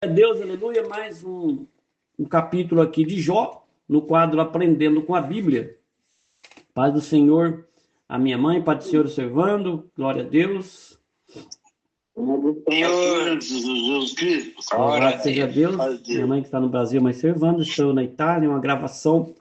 Deus, aleluia, mais um capítulo aqui de Jó, no quadro Aprendendo com a Bíblia. Paz do Senhor, a minha mãe, Pai do Senhor observando, glória a Deus. Senhor Jesus Cristo, Louvado seja Deus. Minha mãe que está no Brasil, mas servando, estou na Itália, uma gravação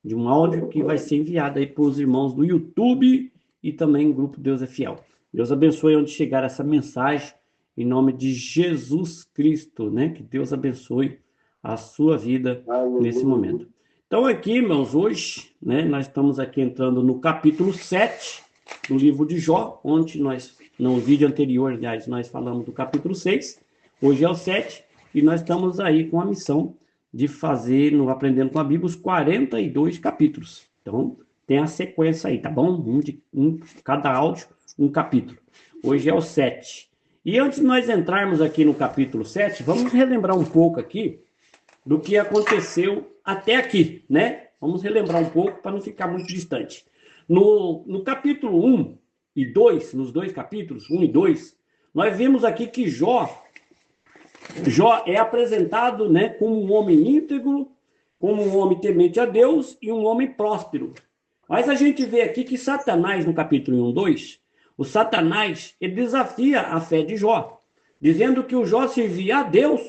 de um áudio que vai ser enviado aí para os irmãos do YouTube e também o grupo Deus é Fiel. Deus abençoe onde chegar essa mensagem, em nome de Jesus Cristo, né? Que Deus abençoe a sua vida nesse momento. Então aqui, irmãos, hoje, né, nós estamos aqui entrando no capítulo 7 do livro de Jó, onde nós, no vídeo anterior, aliás, nós falamos do capítulo 6, hoje é o 7, e nós estamos aí com a missão de fazer, no Aprendendo com a Bíblia, os 42 capítulos. Então, tem a sequência aí, tá bom? Cada áudio, um capítulo. Hoje é o 7. E antes de nós entrarmos aqui no capítulo 7, vamos relembrar um pouco aqui do que aconteceu até aqui, né? Vamos relembrar um pouco para não ficar muito distante. No capítulo 1 e 2, nos dois capítulos, 1 e 2, nós vimos aqui que Jó é apresentado, né, como um homem íntegro, como um homem temente a Deus e um homem próspero. Mas a gente vê aqui que Satanás, no capítulo 1, 2, o Satanás, ele desafia a fé de Jó, dizendo que o Jó servia a Deus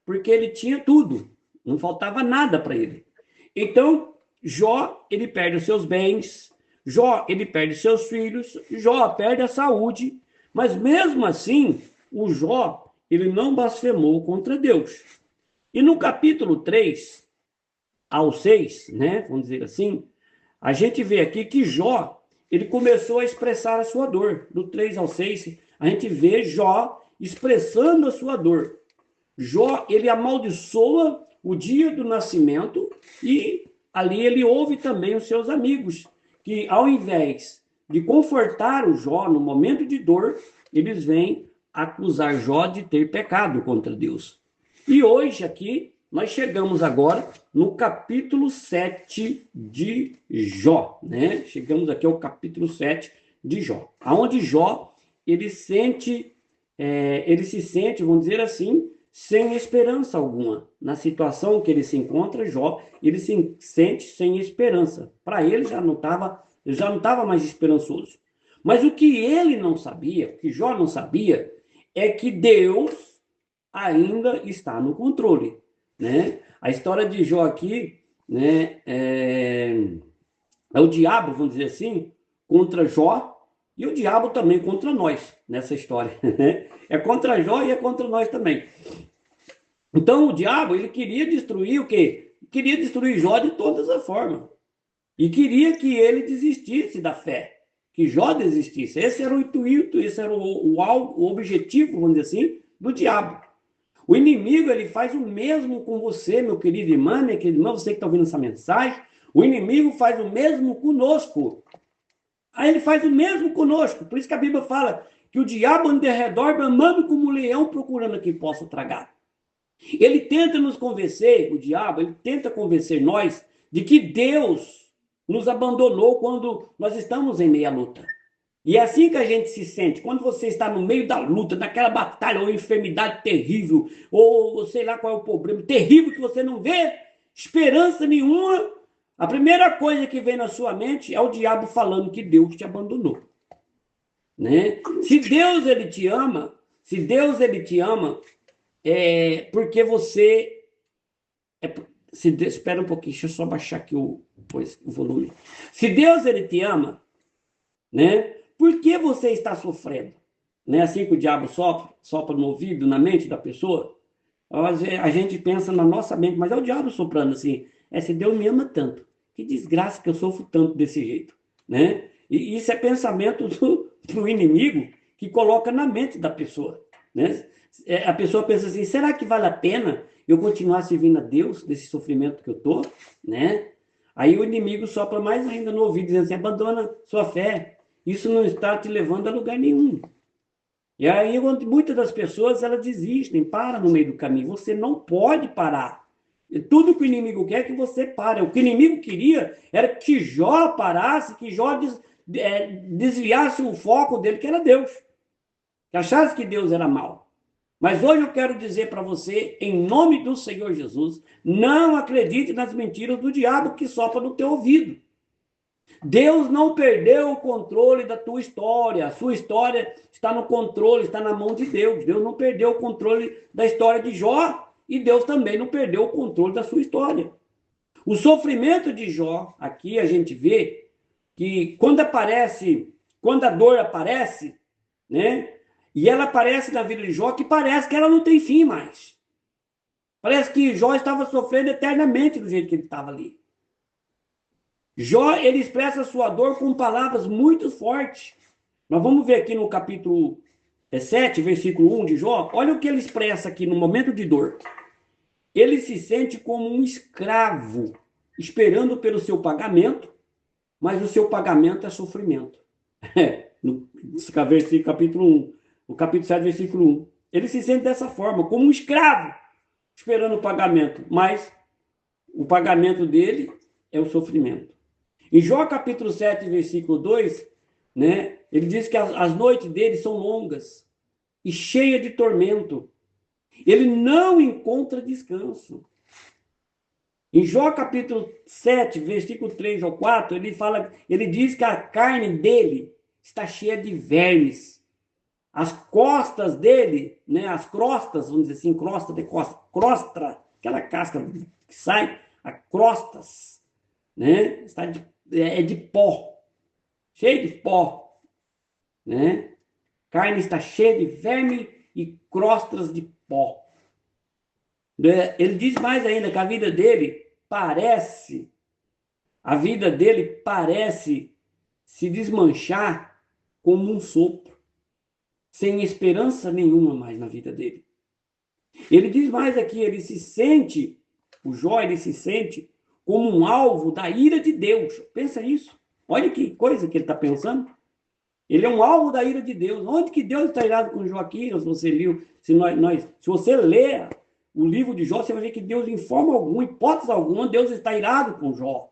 porque ele tinha tudo, não faltava nada para ele. Então, Jó, ele perde os seus bens, Jó, ele perde seus filhos, Jó perde a saúde, mas mesmo assim, o Jó, ele não blasfemou contra Deus. E no capítulo 3 ao 6, né, vamos dizer assim, a gente vê aqui que Jó, ele começou a expressar a sua dor. Do 3 ao 6, a gente vê Jó expressando a sua dor. Jó, ele amaldiçoa o dia do nascimento e ali ele ouve também os seus amigos, que ao invés de confortar o Jó no momento de dor, eles vêm acusar Jó de ter pecado contra Deus. E hoje aqui, nós chegamos agora no capítulo 7 de Jó, né? Chegamos aqui ao capítulo 7 de Jó, onde Jó, ele se sente, vamos dizer assim, sem esperança alguma. Na situação que ele se encontra, Jó, ele se sente sem esperança. Para ele já não estava mais esperançoso. Mas o que ele não sabia, o que Jó não sabia, é que Deus ainda está no controle, né? A história de Jó aqui, né, é o diabo, vamos dizer assim, contra Jó, e o diabo também contra nós, nessa história. É contra Jó e é contra nós também. Então, o diabo, ele queria destruir o quê? Queria destruir Jó de todas as formas. E queria que ele desistisse da fé, que Jó desistisse. Esse era o intuito, esse era o objetivo, vamos dizer assim, do diabo. O inimigo, ele faz o mesmo com você, meu querido irmão, minha querida irmã, você que está ouvindo essa mensagem. O inimigo faz o mesmo conosco. Aí ele faz o mesmo conosco. Por isso que a Bíblia fala que o diabo anda ao redor, bramando como um leão, procurando a quem possa tragar. Ele tenta nos convencer, o diabo, ele tenta convencer nós de que Deus nos abandonou quando nós estamos em meia luta. E é assim que a gente se sente, quando você está no meio da luta, daquela batalha, ou enfermidade terrível, ou sei lá qual é o problema, terrível que você não vê esperança nenhuma, a primeira coisa que vem na sua mente é o diabo falando que Deus te abandonou. Né? Se Deus ele te ama, porque você... espera um pouquinho, deixa eu só baixar aqui o volume. Se Deus ele te ama, né? Por que você está sofrendo? Não é assim que o diabo sopra no ouvido, na mente da pessoa? A gente pensa na nossa mente, mas é o diabo soprando assim. Se Deus me ama tanto, que desgraça que eu sofro tanto desse jeito, né? E isso é pensamento do inimigo que coloca na mente da pessoa, né? A pessoa pensa assim, será que vale a pena eu continuar servindo a Deus desse sofrimento que eu tô, né? Aí o inimigo sopra mais ainda no ouvido, dizendo assim, abandona sua fé, isso não está te levando a lugar nenhum. E aí muitas das pessoas, elas desistem, param no meio do caminho. Você não pode parar. Tudo que o inimigo quer é que você pare. O que o inimigo queria era que Jó parasse, que Jó desviasse o foco dele, que era Deus. Que achasse que Deus era mau. Mas hoje eu quero dizer para você, em nome do Senhor Jesus, não acredite nas mentiras do diabo que sopra no teu ouvido. Deus não perdeu o controle da tua história. A sua história está no controle, está na mão de Deus. Deus não perdeu o controle da história de Jó e Deus também não perdeu o controle da sua história. O sofrimento de Jó, aqui a gente vê que quando a dor aparece, né? E ela aparece na vida de Jó, que parece que ela não tem fim mais. Parece que Jó estava sofrendo eternamente do jeito que ele estava ali. Jó, ele expressa sua dor com palavras muito fortes. Nós vamos ver aqui no capítulo 7, versículo 1 de Jó. Olha o que ele expressa aqui no momento de dor. Ele se sente como um escravo, esperando pelo seu pagamento, mas o seu pagamento é sofrimento. No capítulo 1, no capítulo 7, versículo 1. Ele se sente dessa forma, como um escravo, esperando o pagamento, mas o pagamento dele é o sofrimento. Em Jó capítulo 7, versículo 2, né, ele diz que as noites dele são longas e cheias de tormento. Ele não encontra descanso. Em Jó capítulo 7, versículo 3 ao 4, ele diz que a carne dele está cheia de vermes. As costas dele, né, as crostas, vamos dizer assim, crosta de costa, crosta, aquela casca que sai, a crostas, né, é de pó, cheio de pó, né? Carne está cheia de verme e crostas de pó. Ele diz mais ainda que a vida dele parece se desmanchar como um sopro, sem esperança nenhuma mais na vida dele. Ele diz mais aqui, o Jó, ele se sente como um alvo da ira de Deus. Pensa isso. Olha que coisa que ele está pensando. Ele é um alvo da ira de Deus. Onde que Deus está irado com Jó aqui? Se você leu, se você ler o livro de Jó, você vai ver que Deus, em forma alguma, hipótese alguma, Deus está irado com Jó.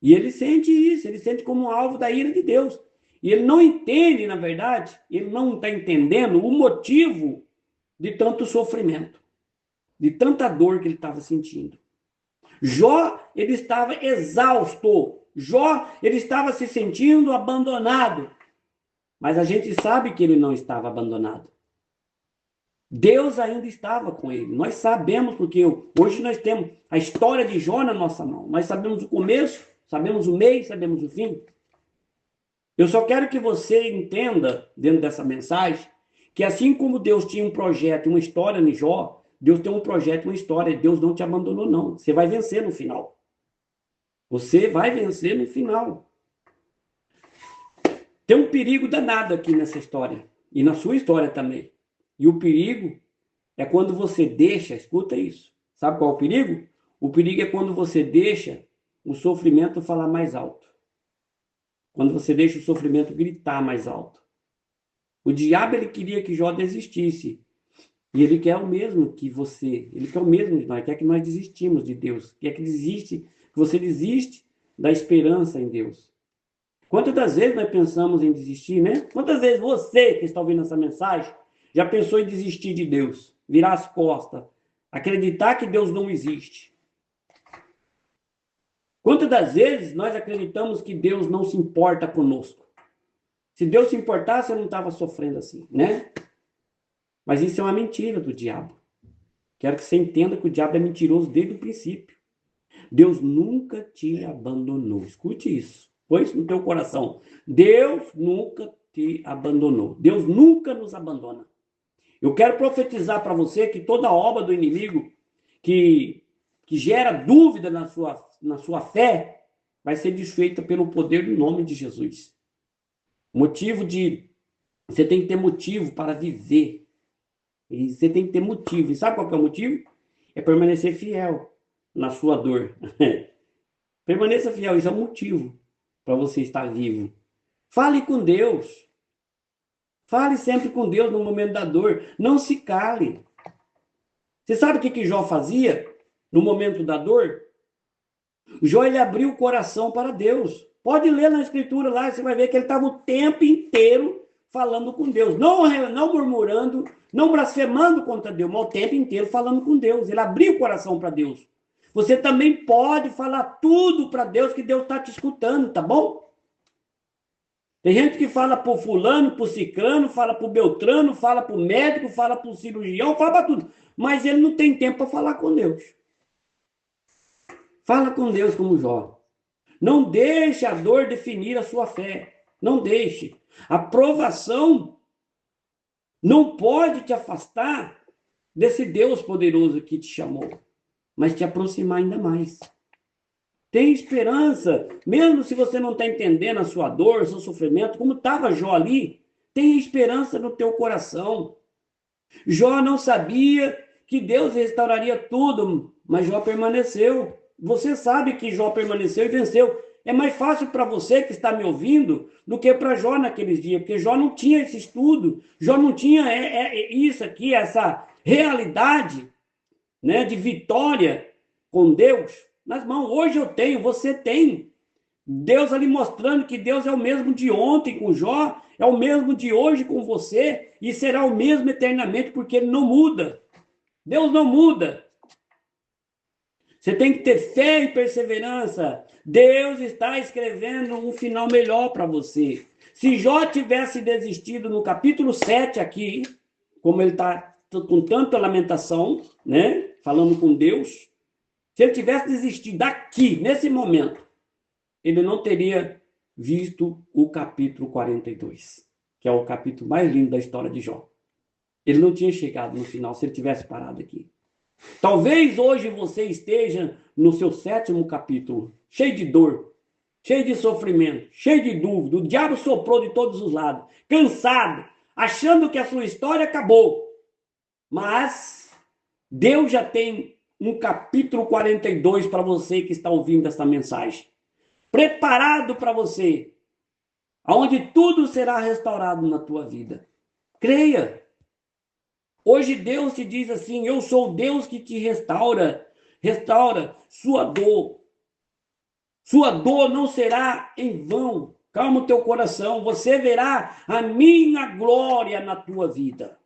E ele sente isso, ele sente como um alvo da ira de Deus. E ele não entende, na verdade, ele não está entendendo o motivo de tanto sofrimento, de tanta dor que ele estava sentindo. Jó, ele estava exausto. Jó, ele estava se sentindo abandonado. Mas a gente sabe que ele não estava abandonado. Deus ainda estava com ele. Nós sabemos, porque hoje nós temos a história de Jó na nossa mão. Nós sabemos o começo, sabemos o meio, sabemos o fim. Eu só quero que você entenda, dentro dessa mensagem, que assim como Deus tinha um projeto, uma história em Jó, Deus tem um projeto, uma história. Deus não te abandonou, não. Você vai vencer no final. Você vai vencer no final. Tem um perigo danado aqui nessa história. E na sua história também. E o perigo é quando você deixa, escuta isso. Sabe qual é o perigo? O perigo é quando você deixa o sofrimento falar mais alto. Quando você deixa o sofrimento gritar mais alto. O diabo, ele queria que Jó desistisse. E ele quer o mesmo que você. Ele quer o mesmo de nós. Quer que nós desistimos de Deus. Quer que você desiste da esperança em Deus. Quantas das vezes nós pensamos em desistir, né? Quantas vezes você que está ouvindo essa mensagem já pensou em desistir de Deus? Virar as costas. Acreditar que Deus não existe. Quantas das vezes nós acreditamos que Deus não se importa conosco? Se Deus se importasse, eu não estava sofrendo assim, né? Mas isso é uma mentira do diabo. Quero que você entenda que o diabo é mentiroso desde o princípio. Deus nunca te abandonou. Escute isso. Põe isso no teu coração. Deus nunca te abandonou. Deus nunca nos abandona. Eu quero profetizar para você que toda obra do inimigo que gera dúvida na sua fé vai ser desfeita pelo poder do nome de Jesus. Você tem que ter motivo para viver. E você tem que ter motivo. E sabe qual que é o motivo? É permanecer fiel na sua dor. Permaneça fiel. Isso é um motivo para você estar vivo. Fale com Deus. Fale sempre com Deus no momento da dor. Não se cale. Você sabe o que Jó fazia no momento da dor? Jó, ele abriu o coração para Deus. Pode ler na escritura lá, você vai ver que ele estava o tempo inteiro falando com Deus, não murmurando, não blasfemando contra Deus, mas o tempo inteiro falando com Deus. Ele abriu o coração para Deus. Você também pode falar tudo para Deus, que Deus está te escutando, tá bom? Tem gente que fala pro fulano, pro ciclano, fala pro beltrano, fala pro médico, fala pro cirurgião, fala para tudo. Mas ele não tem tempo para falar com Deus. Fala com Deus como Jó. Não deixe a dor definir a sua fé. Não deixe. A provação não pode te afastar desse Deus poderoso que te chamou, mas te aproximar ainda mais. Tem esperança, mesmo se você não está entendendo a sua dor, o seu sofrimento, como estava Jó ali, tem esperança no teu coração. Jó não sabia que Deus restauraria tudo, mas Jó permaneceu. Você sabe que Jó permaneceu e venceu. É mais fácil para você que está me ouvindo do que para Jó naqueles dias, porque Jó não tinha esse estudo, Jó não tinha isso aqui, essa realidade, né, de vitória com Deus nas mãos. Hoje eu tenho, você tem. Deus ali mostrando que Deus é o mesmo de ontem com Jó, é o mesmo de hoje com você, e será o mesmo eternamente, porque ele não muda. Deus não muda. Você tem que ter fé e perseverança. Deus está escrevendo um final melhor para você. Se Jó tivesse desistido no capítulo 7 aqui, como ele está com tanta lamentação, né, falando com Deus, se ele tivesse desistido aqui, nesse momento, ele não teria visto o capítulo 42, que é o capítulo mais lindo da história de Jó. Ele não tinha chegado no final se ele tivesse parado aqui. Talvez hoje você esteja no seu 7º capítulo, cheio de dor, cheio de sofrimento, cheio de dúvida. O diabo soprou de todos os lados, cansado, achando que a sua história acabou. Mas Deus já tem um capítulo 42 para você que está ouvindo essa mensagem. Preparado para você, aonde tudo será restaurado na tua vida. Creia. Hoje Deus te diz assim: eu sou o Deus que te restaura sua dor. Sua dor não será em vão. Calma o teu coração, você verá a minha glória na tua vida.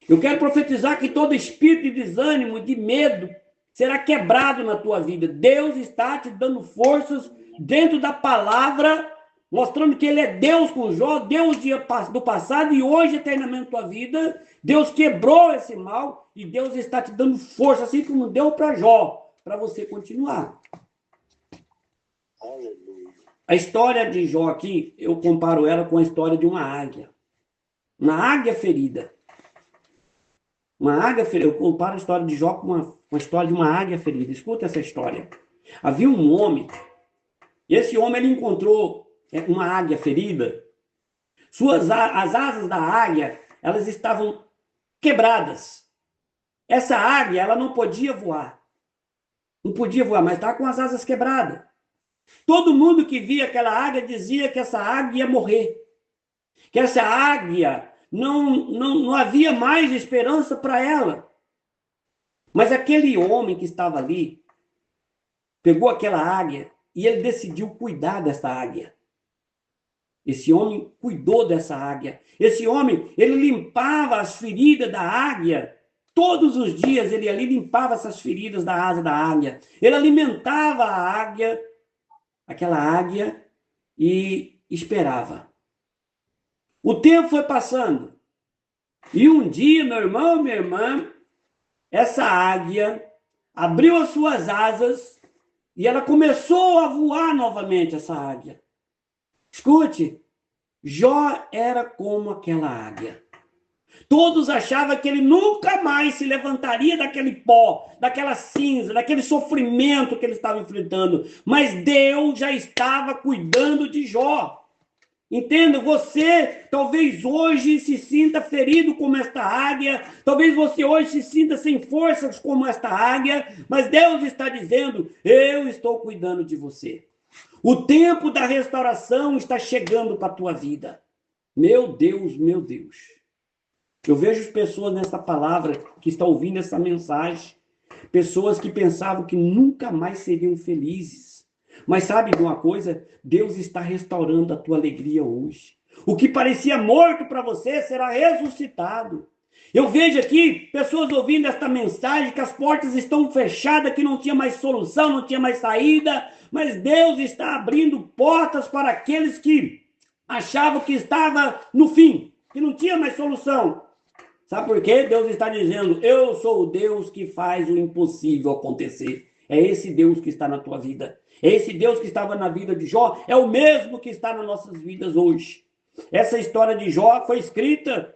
Eu quero profetizar que todo espírito de desânimo, de medo, será quebrado na tua vida. Deus está te dando forças dentro da palavra, mostrando que ele é Deus com Jó, Deus do passado e hoje eternamente na tua vida. Deus quebrou esse mal e Deus está te dando força, assim como deu para Jó, para você continuar. A história de Jó aqui, eu comparo ela com a história de uma águia. Uma águia ferida. Uma águia ferida. Eu comparo a história de Jó com a história de uma águia ferida. Escuta essa história. Havia um homem, e esse homem ele encontrou uma águia ferida. As asas da águia, elas estavam quebradas. Essa águia, ela não podia voar. Não podia voar, mas estava com as asas quebradas. Todo mundo que via aquela águia dizia que essa águia ia morrer. Que essa águia não havia mais esperança para ela. Mas aquele homem que estava ali pegou aquela águia e ele decidiu cuidar dessa águia. Esse homem cuidou dessa águia. Esse homem, ele limpava as feridas da águia. Todos os dias ele ali limpava essas feridas da asa da águia. Ele alimentava a águia, aquela águia, e esperava. O tempo foi passando. E um dia, meu irmão, minha irmã, essa águia abriu as suas asas e ela começou a voar novamente, essa águia. Escute, Jó era como aquela águia. Todos achavam que ele nunca mais se levantaria daquele pó, daquela cinza, daquele sofrimento que ele estava enfrentando. Mas Deus já estava cuidando de Jó. Entenda, você talvez hoje se sinta ferido como esta águia, talvez você hoje se sinta sem forças como esta águia, mas Deus está dizendo: eu estou cuidando de você. O tempo da restauração está chegando para a tua vida. Meu Deus, meu Deus. Eu vejo pessoas nessa palavra que estão ouvindo essa mensagem, pessoas que pensavam que nunca mais seriam felizes. Mas sabe de uma coisa? Deus está restaurando a tua alegria hoje. O que parecia morto para você será ressuscitado. Eu vejo aqui pessoas ouvindo esta mensagem, que as portas estão fechadas, que não tinha mais solução, não tinha mais saída, mas Deus está abrindo portas para aqueles que achavam que estava no fim, que não tinha mais solução. Sabe por quê? Deus está dizendo, eu sou o Deus que faz o impossível acontecer. É esse Deus que está na tua vida. É esse Deus que estava na vida de Jó, é o mesmo que está nas nossas vidas hoje. Essa história de Jó foi escrita,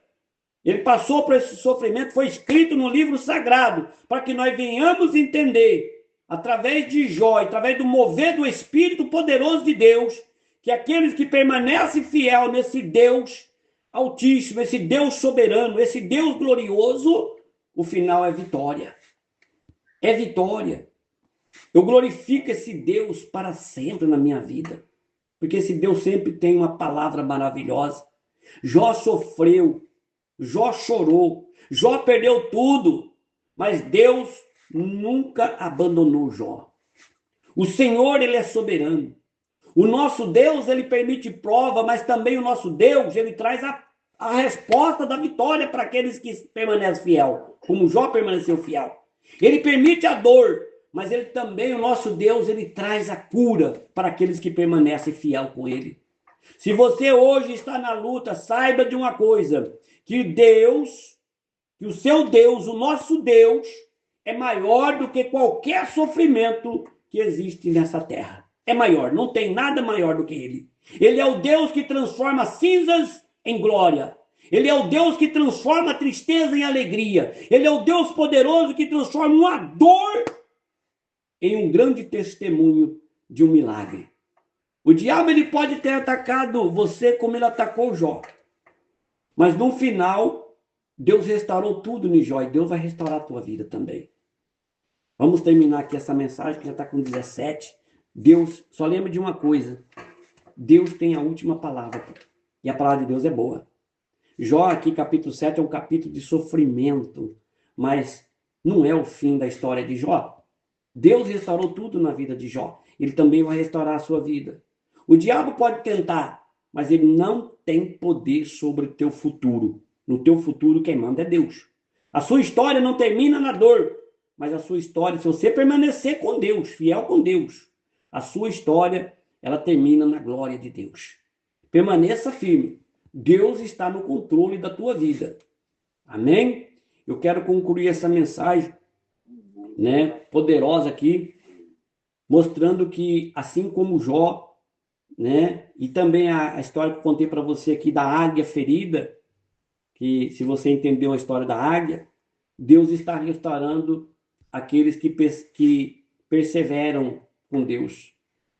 ele passou por esse sofrimento, foi escrito no livro sagrado, para que nós venhamos entender, através de Jó, através do mover do Espírito poderoso de Deus, que aqueles que permanecem fiel nesse Deus Altíssimo, esse Deus soberano, esse Deus glorioso, o final é vitória. É vitória. Eu glorifico esse Deus para sempre na minha vida, porque esse Deus sempre tem uma palavra maravilhosa. Jó sofreu, Jó chorou, Jó perdeu tudo, mas Deus nunca abandonou Jó. O Senhor, ele é soberano. O nosso Deus, ele permite prova, mas também o nosso Deus, ele traz a resposta da vitória para aqueles que permanecem fiel, como Jó permaneceu fiel. Ele permite a dor, mas ele também, o nosso Deus, ele traz a cura para aqueles que permanecem fiel com ele. Se você hoje está na luta, saiba de uma coisa, que Deus, que o seu Deus, o nosso Deus, é maior do que qualquer sofrimento que existe nessa terra. É maior, não tem nada maior do que ele. Ele é o Deus que transforma cinzas em glória. Ele é o Deus que transforma a tristeza em alegria. Ele é o Deus poderoso que transforma uma dor em um grande testemunho de um milagre. O diabo, ele pode ter atacado você como ele atacou Jó. Mas no final, Deus restaurou tudo em Jó e Deus vai restaurar a tua vida também. Vamos terminar aqui essa mensagem que já está com 17. Deus, só lembra de uma coisa. Deus tem a última palavra. E a palavra de Deus é boa. Jó aqui, capítulo 7, é um capítulo de sofrimento. Mas não é o fim da história de Jó. Deus restaurou tudo na vida de Jó. Ele também vai restaurar a sua vida. O diabo pode tentar, mas ele não tem poder sobre o teu futuro. No teu futuro, quem manda é Deus. A sua história não termina na dor, mas a sua história, se você permanecer com Deus, fiel com Deus, a sua história, ela termina na glória de Deus. Permaneça firme. Deus está no controle da tua vida. Amém? Eu quero concluir essa mensagem, poderosa aqui, mostrando que, assim como Jó, e também a história que eu contei para você aqui da águia ferida, que se você entendeu a história da águia, Deus está restaurando aqueles que perseveram com Deus.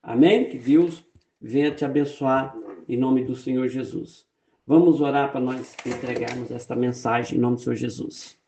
Amém? Que Deus venha te abençoar em nome do Senhor Jesus. Vamos orar para nós entregarmos esta mensagem em nome do Senhor Jesus.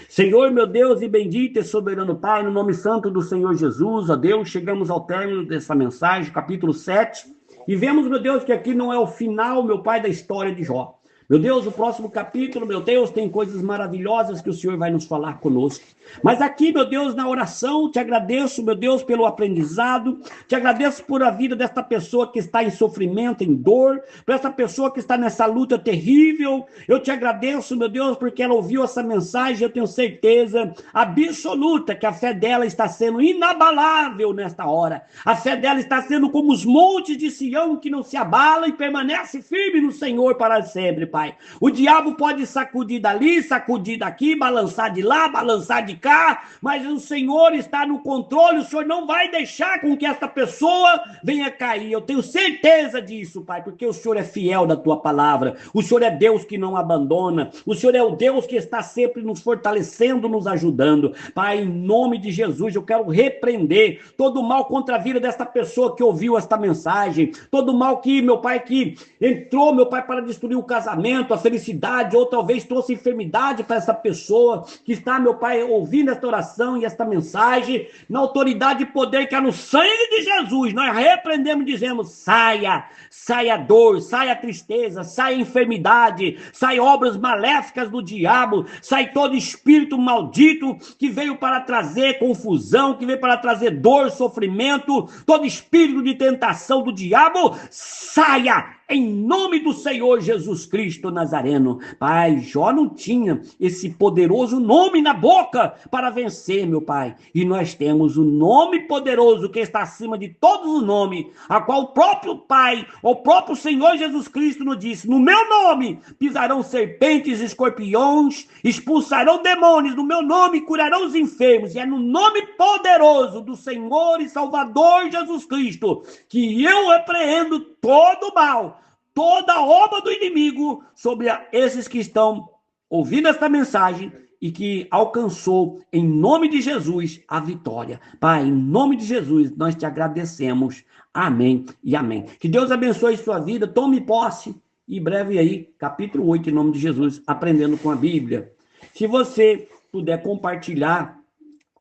Senhor, meu Deus e bendito e soberano Pai, no nome santo do Senhor Jesus, ó Deus, chegamos ao término dessa mensagem, capítulo 7, e vemos, meu Deus, que aqui não é o final, meu Pai, da história de Jó. Meu Deus, o próximo capítulo, meu Deus, tem coisas maravilhosas que o Senhor vai nos falar conosco. Mas aqui, meu Deus, na oração, te agradeço, meu Deus, pelo aprendizado, te agradeço por a vida desta pessoa que está em sofrimento, em dor, por essa pessoa que está nessa luta terrível. Eu te agradeço, meu Deus, porque ela ouviu essa mensagem, eu tenho certeza absoluta que a fé dela está sendo inabalável nesta hora. A fé dela está sendo como os montes de Sião que não se abalam e permanece firme no Senhor para sempre, Pai. O diabo pode sacudir dali, sacudir daqui, balançar de lá, balançar de cá, mas o Senhor está no controle, o Senhor não vai deixar com que essa pessoa venha cair. Eu tenho certeza disso, Pai, porque o Senhor é fiel da tua palavra, o Senhor é Deus que não abandona, o Senhor é o Deus que está sempre nos fortalecendo, nos ajudando. Pai, em nome de Jesus, eu quero repreender todo o mal contra a vida desta pessoa que ouviu esta mensagem, todo o mal que, meu Pai, que entrou, meu Pai, para destruir o casamento, a felicidade, ou talvez trouxe enfermidade para essa pessoa que está, meu Pai, ouvindo esta oração e esta mensagem, na autoridade e poder que há no sangue de Jesus, nós repreendemos e dizemos, saia dor, saia tristeza, saia enfermidade, saia obras maléficas do diabo, sai todo espírito maldito que veio para trazer confusão, que veio para trazer dor, sofrimento, todo espírito de tentação do diabo, saia em nome do Senhor Jesus Cristo Nazareno. Pai, Jó não tinha esse poderoso nome na boca para vencer, meu Pai. E nós temos o nome poderoso que está acima de todos os nomes, a qual o próprio Pai, o próprio Senhor Jesus Cristo nos disse: no meu nome pisarão serpentes e escorpiões, expulsarão demônios, no meu nome curarão os enfermos. E é no nome poderoso do Senhor e Salvador Jesus Cristo que eu repreendo todo o mal, toda a obra do inimigo sobre esses que estão ouvindo esta mensagem e que alcançou, em nome de Jesus, a vitória. Pai, em nome de Jesus, nós te agradecemos. Amém e amém. Que Deus abençoe sua vida, tome posse. E breve aí, capítulo 8, em nome de Jesus, aprendendo com a Bíblia. Se você puder compartilhar,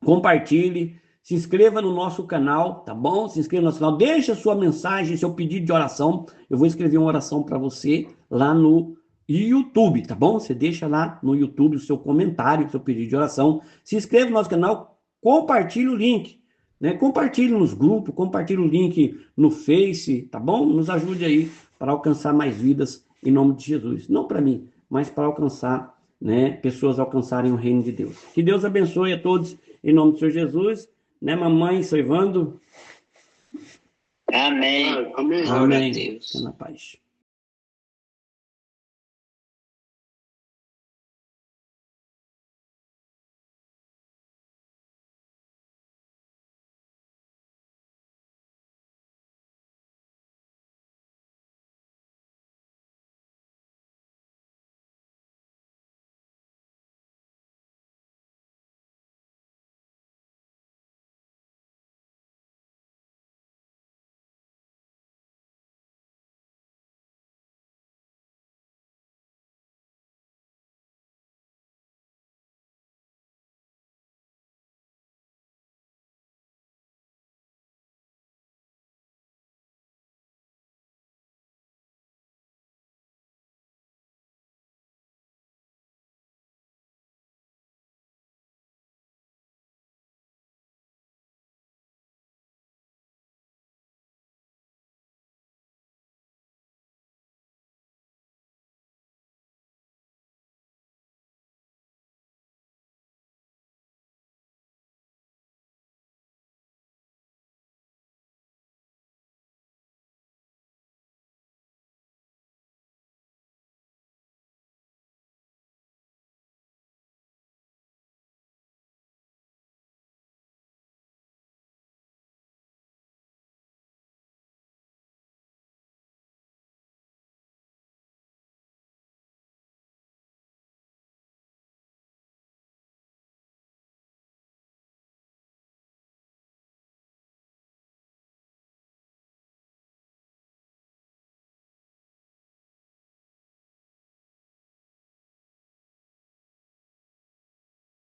compartilhe. Se inscreva no nosso canal, tá bom? Se inscreva no nosso canal, deixa sua mensagem, seu pedido de oração. Eu vou escrever uma oração para você lá no YouTube, tá bom? Você deixa lá no YouTube o seu comentário, o seu pedido de oração. Se inscreva no nosso canal, compartilhe o link, né? Compartilhe nos grupos, compartilhe o link no Face, tá bom? Nos ajude aí para alcançar mais vidas em nome de Jesus. Não para mim, mas para alcançar, né? Pessoas alcançarem o reino de Deus. Que Deus abençoe a todos em nome do Senhor Jesus. Né, mamãe, Soivando? Amém. Amém. Fica na paz.